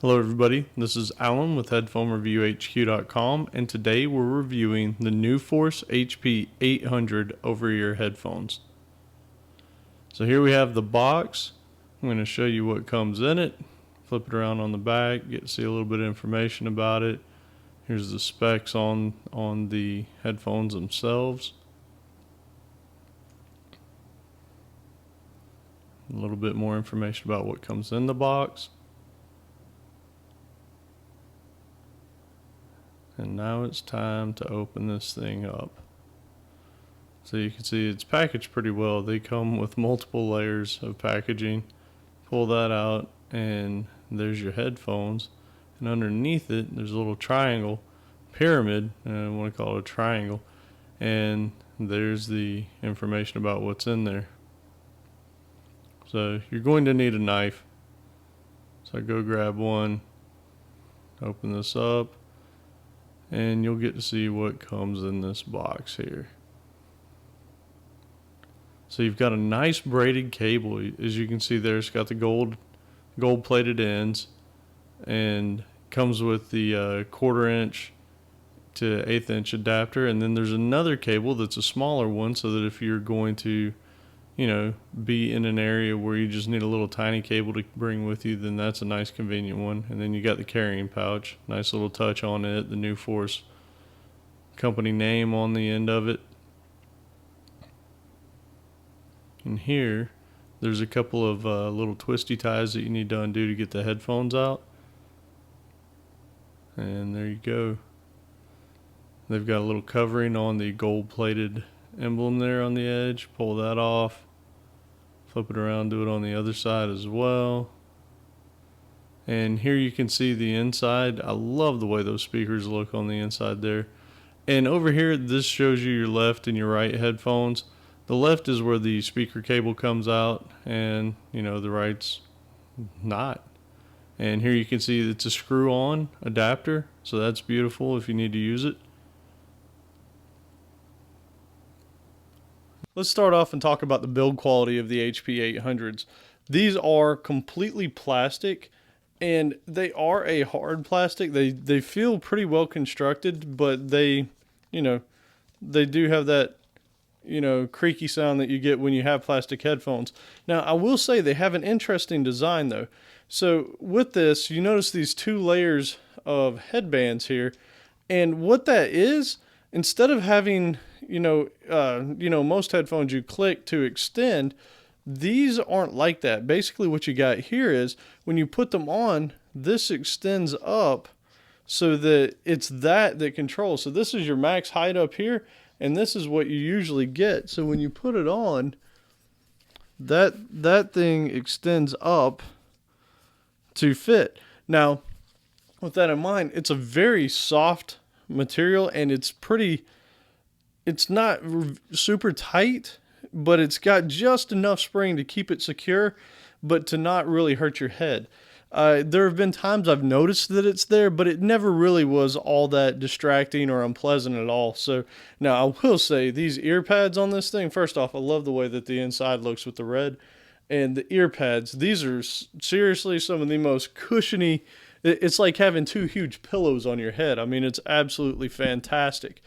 Hello everybody, this is Alan with HeadphoneReviewHQ.com, and today we're reviewing the NuForce HP-800 over-ear headphones. So here we have the box. I'm going to show you what comes in it, flip it around on the back, get to see a little bit of information about it. Here's the specs on the headphones themselves. A little bit more information about what comes in the box. And now it's time to open this thing up. So you can see it's packaged pretty well. They come with multiple layers of packaging. Pull that out and there's your headphones. And underneath it, there's a little triangle, pyramid, and I want to call it a triangle. And there's the information about what's in there. So you're going to need a knife. So go grab one, open this up, and you'll get to see what comes in this box here. So you've got a nice braided cable. As you can see there, it's got the gold plated ends, and comes with the 1/4 inch to 1/8 inch adapter. And then there's another cable that's a smaller one, so that if you're going to be in an area where you just need a little tiny cable to bring with you, then that's a nice convenient one. And then you got the carrying pouch, nice little touch on it, the NuForce company name on the end of it. And here, there's a couple of little twisty ties that you need to undo to get the headphones out. And there you go. They've got a little covering on the gold-plated emblem there on the edge. Pull that off. Flip it around, do it on the other side as well. And here you can see the inside. I love the way those speakers look on the inside there. And over here, this shows you your left and your right headphones. The left is where the speaker cable comes out, and the right's not. And here you can see it's a screw-on adapter, so that's beautiful if you need to use it. Let's start off and talk about the build quality of the HP-800s. These are completely plastic, and they are a hard plastic. They feel pretty well constructed, but they do have that creaky sound that you get when you have plastic headphones. Now, I will say they have an interesting design though. So with this, you notice these 2 layers of headbands here, and what that is, instead of having most headphones you click to extend, these aren't like that. Basically what you got here is when you put them on, this extends up so that it's that controls. So this is your max height up here, and this is what you usually get. So when you put it on, that thing extends up to fit. Now, with that in mind, it's a very soft material, and it's not super tight, but it's got just enough spring to keep it secure, but to not really hurt your head. There have been times I've noticed that it's there, but it never really was all that distracting or unpleasant at all. So now I will say these ear pads on this thing, first off, I love the way that the inside looks with the red. And the ear pads, these are seriously some of the most cushiony. It's like having 2 huge pillows on your head. I mean, it's absolutely fantastic.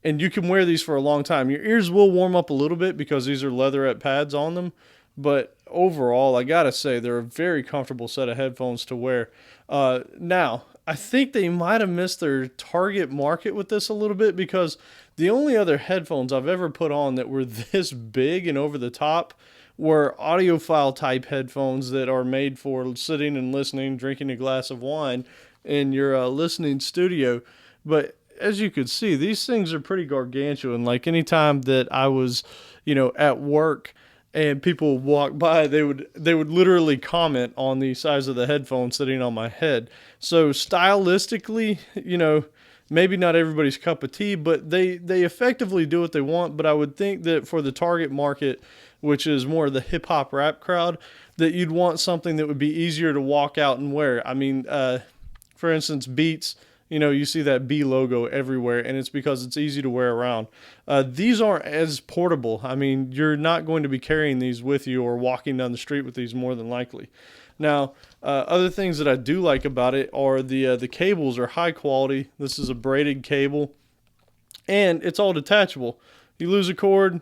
And you can wear these for a long time. Your ears will warm up a little bit because these are leatherette pads on them. But overall, I gotta say, they're a very comfortable set of headphones to wear. Now, I think they might have missed their target market with this a little bit, because the only other headphones I've ever put on that were this big and over the top were audiophile type headphones that are made for sitting and listening, drinking a glass of wine in your listening studio. But as you could see, these things are pretty gargantuan. Like anytime that I was, at work and people would walk by, they would literally comment on the size of the headphone sitting on my head. So stylistically, maybe not everybody's cup of tea, but they effectively do what they want. But I would think that for the target market, which is more the hip hop rap crowd, that you'd want something that would be easier to walk out and wear. I mean, for instance, Beats, you see that B logo everywhere, and it's because it's easy to wear around. These aren't as portable. I mean, you're not going to be carrying these with you or walking down the street with these more than likely. Now, other things that I do like about it are the cables are high quality. This is a braided cable, and it's all detachable. You lose a cord,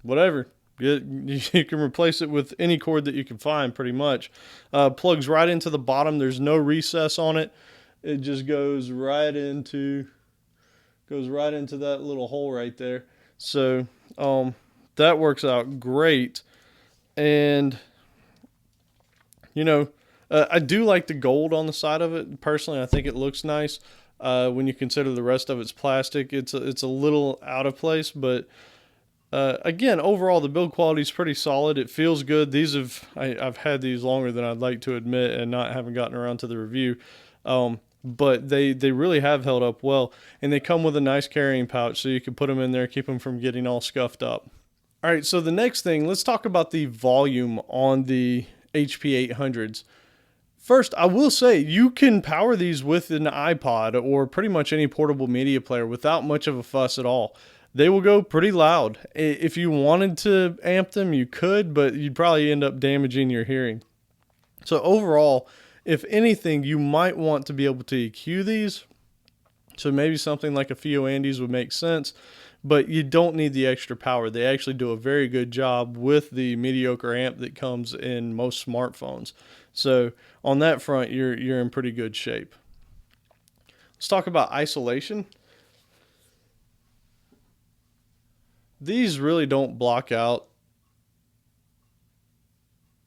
whatever. You can replace it with any cord that you can find, pretty much. Plugs right into the bottom. There's no recess on it. It just goes right into that little hole right there. So that works out great. And I do like the gold on the side of it. Personally, I think it looks nice. When you consider the rest of it's plastic, it's a little out of place, but again, overall, the build quality is pretty solid. It feels good. I've had these longer than I'd like to admit, and haven't gotten around to the review. But they really have held up well, and they come with a nice carrying pouch, so you can put them in there, keep them from getting all scuffed up. All right, so the next thing, let's talk about the volume on the HP-800s. First, I will say you can power these with an iPod or pretty much any portable media player without much of a fuss at all. They will go pretty loud. If you wanted to amp them, you could, but you'd probably end up damaging your hearing. So overall, if anything, you might want to be able to EQ these. So maybe something like a Fio Andes would make sense, but you don't need the extra power. They actually do a very good job with the Mediocre amp that comes in most smartphones. So on that front, you're in pretty good shape. Let's talk about isolation. These really don't block out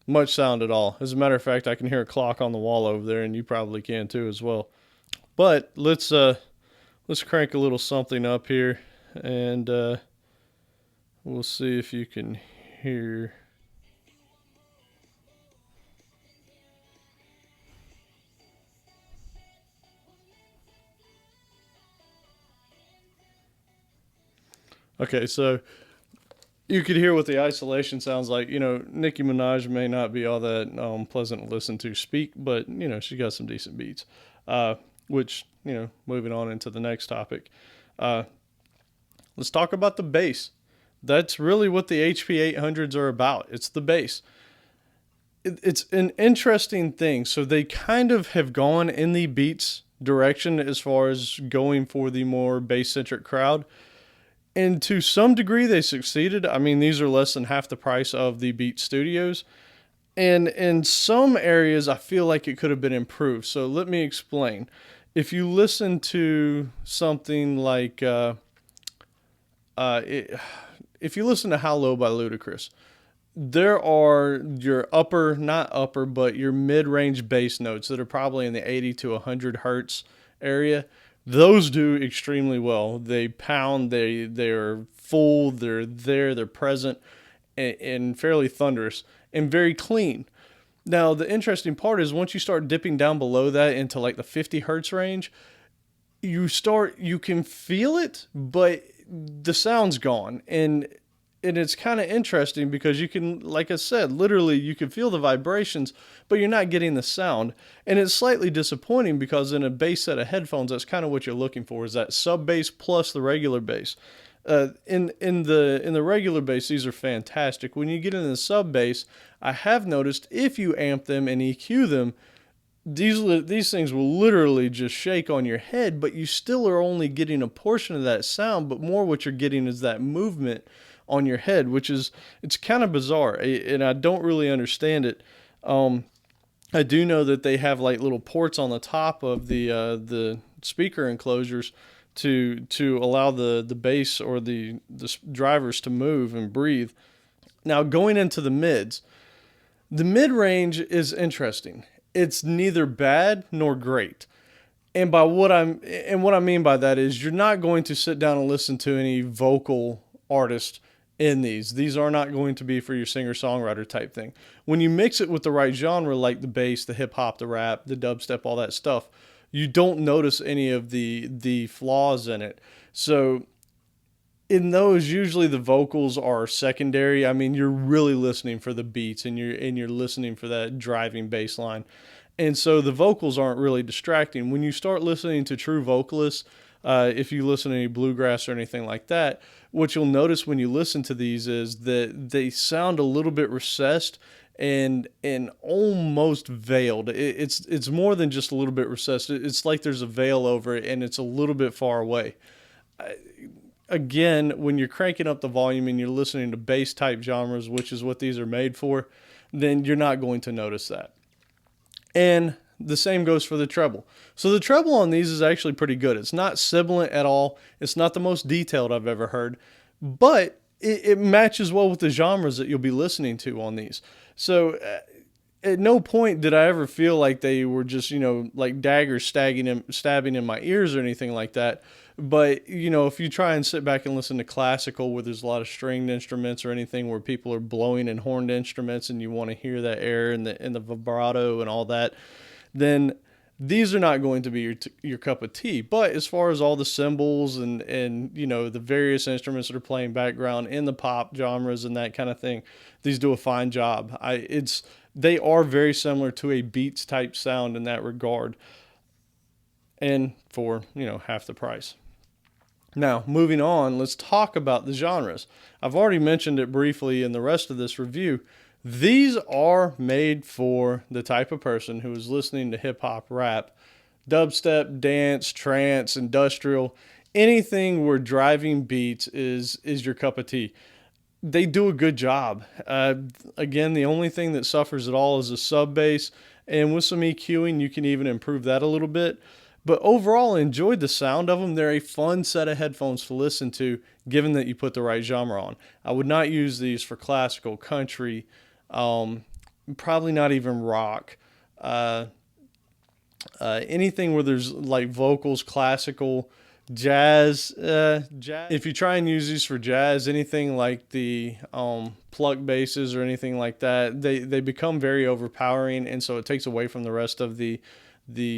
much sound at all. As a matter of fact, I can hear a clock on the wall over there, and you probably can too as well. But let's crank a little something up here, and we'll see if you can hear. Okay, so you could hear what the isolation sounds like. Nicki Minaj may not be all that pleasant to listen to speak, but she got some decent beats. Which moving on into the next topic, let's talk about the bass. That's really what the HP-800s are about. It's the bass. It's an interesting thing. So they kind of have gone in the Beats direction as far as going for the more bass-centric crowd. And to some degree, they succeeded. I mean, these are less than half the price of the Beat Studios. And in some areas, I feel like it could have been improved. So let me explain. If you listen to something like, if you listen to How Low by Ludacris, there are your but your mid-range bass notes that are probably in the 80 to 100 hertz area. Those do extremely well. They pound, they're full, they're present, and fairly thunderous, and very clean. Now, the interesting part is once you start dipping down below that into like the 50 hertz range, you can feel it, but the sound's gone. And it's kind of interesting because you can, like I said, literally you can feel the vibrations, but you're not getting the sound. And it's slightly disappointing because in a bass set of headphones, that's kind of what you're looking for, is that sub bass plus the regular bass. In the regular bass, these are fantastic. When you get into the sub bass, I have noticed if you amp them and EQ them, these things will literally just shake on your head, but you still are only getting a portion of that sound, but more what you're getting is that movement on your head, it's kind of bizarre, and I don't really understand it. I do know that they have like little ports on the top of the speaker enclosures to allow the bass or the drivers to move and breathe. Now, going into the mids, the mid-range is interesting. It's neither bad nor great. And what I mean by that is you're not going to sit down and listen to any vocal artist in these. These are not going to be for your singer-songwriter type thing. When you mix it with the right genre, like the bass, the hip-hop, the rap, the dubstep, all that stuff, you don't notice any of the flaws in it. So in those, usually the vocals are secondary. I mean, you're really listening for the beats, and you're listening for that driving bass line. And so the vocals aren't really distracting. When you start listening to true vocalists, if you listen to any bluegrass or anything like that, what you'll notice when you listen to these is that they sound a little bit recessed and almost veiled. It's more than just a little bit recessed. It's like there's a veil over it and it's a little bit far away. Again, when you're cranking up the volume and you're listening to bass type genres, which is what these are made for, then you're not going to notice that. And the same goes for the treble. So the treble on these is actually pretty good. It's not sibilant at all. It's not the most detailed I've ever heard, but it matches well with the genres that you'll be listening to on these. So at no point did I ever feel like they were just, like daggers stabbing in my ears or anything like that. But, if you try and sit back and listen to classical where there's a lot of stringed instruments or anything where people are blowing in horned instruments and you want to hear that air and the vibrato and all that, then these are not going to be your cup of tea. But as far as all the cymbals and the various instruments that are playing background in the pop genres and that kind of thing, these do a fine job. They are very similar to a Beats type sound in that regard, and for half the price. Now, moving on, let's talk about the genres. I've already mentioned it briefly in the rest of this review. These are made for the type of person who is listening to hip-hop, rap, dubstep, dance, trance, industrial, anything where driving beats is your cup of tea. They do a good job. Again, the only thing that suffers at all is a sub bass, and with some EQing, you can even improve that a little bit. But overall, I enjoyed the sound of them. They're a fun set of headphones to listen to, given that you put the right genre on. I would not use these for classical, country, probably not even rock. Anything where there's like vocals, classical, jazz. If you try and use these for jazz, anything like the pluck basses or anything like that, they become very overpowering, and so it takes away from the rest of the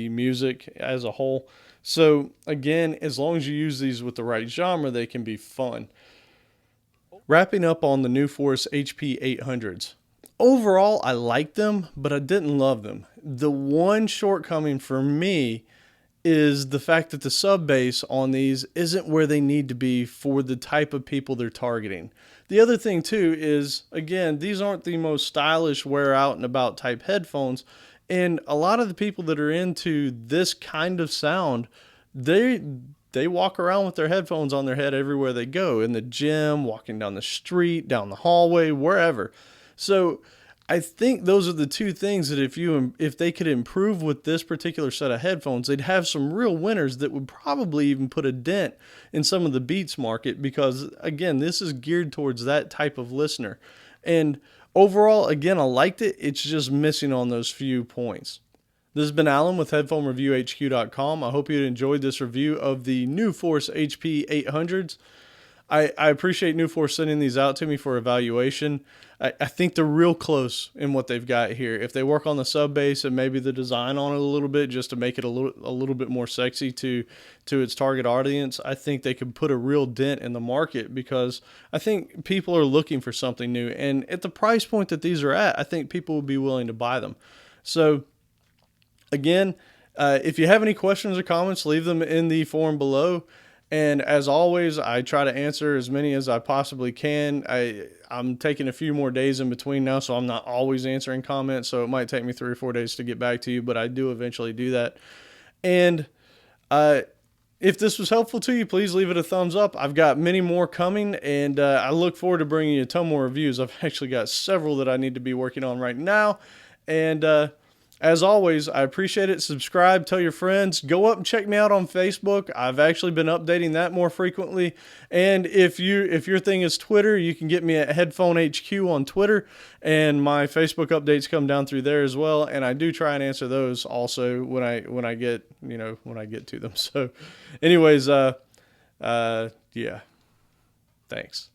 music as a whole. So again, as long as you use these with the right genre, they can be fun. Wrapping up on the NuForce HP-800s. Overall, I liked them, but I didn't love them. The one shortcoming for me is the fact that the sub bass on these isn't where they need to be for the type of people they're targeting. The other thing too is, again, these aren't the most stylish wear out and about type headphones. And a lot of the people that are into this kind of sound, they walk around with their headphones on their head everywhere they go, in the gym, walking down the street, down the hallway, wherever. So I think those are the two things that if they could improve with this particular set of headphones, they'd have some real winners that would probably even put a dent in some of the Beats market, because again, this is geared towards that type of listener. And overall, again, I liked it. It's just missing on those few points. This has been Alan with HeadphoneReviewHQ.com. I hope you enjoyed this review of the NuForce HP-800s. I appreciate NuForce sending these out to me for evaluation. I think they're real close in what they've got here. If they work on the sub bass and maybe the design on it a little bit, just to make it a little bit more sexy to its target audience, I think they could put a real dent in the market, because I think people are looking for something new. And at the price point that these are at, I think people will be willing to buy them. So again, if you have any questions or comments, leave them in the forum below. And as always, I try to answer as many as I possibly can. I'm taking a few more days in between now, so I'm not always answering comments. So it might take me 3 or 4 days to get back to you, but I do eventually do that. And if this was helpful to you, please leave it a thumbs up. I've got many more coming, and I look forward to bringing you a ton more reviews. I've actually got several that I need to be working on right now. And as always, I appreciate it. Subscribe, tell your friends. Go up and check me out on Facebook. I've actually been updating that more frequently. And if your thing is Twitter, you can get me at Headphone HQ on Twitter, and my Facebook updates come down through there as well. And I do try and answer those also when I get to them. So anyways, yeah. Thanks.